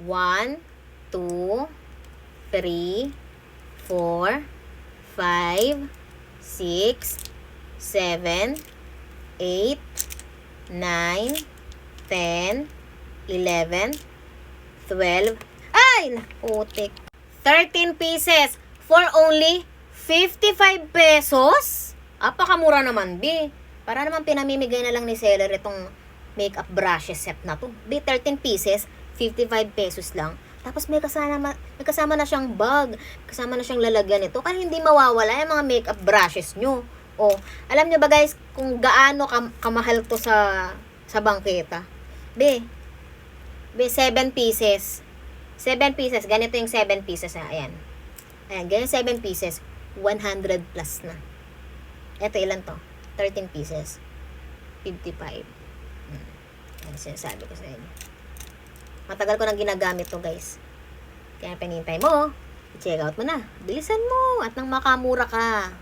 1, 2, 3, 4, 5, 6, 7, 8, 9, 10, 11, 12. Ay! Putik. 13 pieces for only 55 pesos? Apakamura naman, B. Para naman pinamimigay na lang ni seller itong makeup brushes set na to. B, 13 pieces, 55 pesos lang. Tapos may kasama na siyang bag, kasama na siyang lalagyan nito. Kaya hindi mawawala yung mga makeup brushes nyo. O, alam nyo ba guys, kung gaano kamahal to sa bangketa? B, 7 pieces. 7 pieces. Ganito yung 7 pieces. Ayan. Ayan, ganyan 7 pieces. 100 plus na. Ito, ilan to? 13 pieces. 55. Ayan, sinasabi ko sa inyo. Matagal ko nang ginagamit to guys. Kaya pinintay mo. I-check out mo na. Bilisan mo. At nang makamura ka.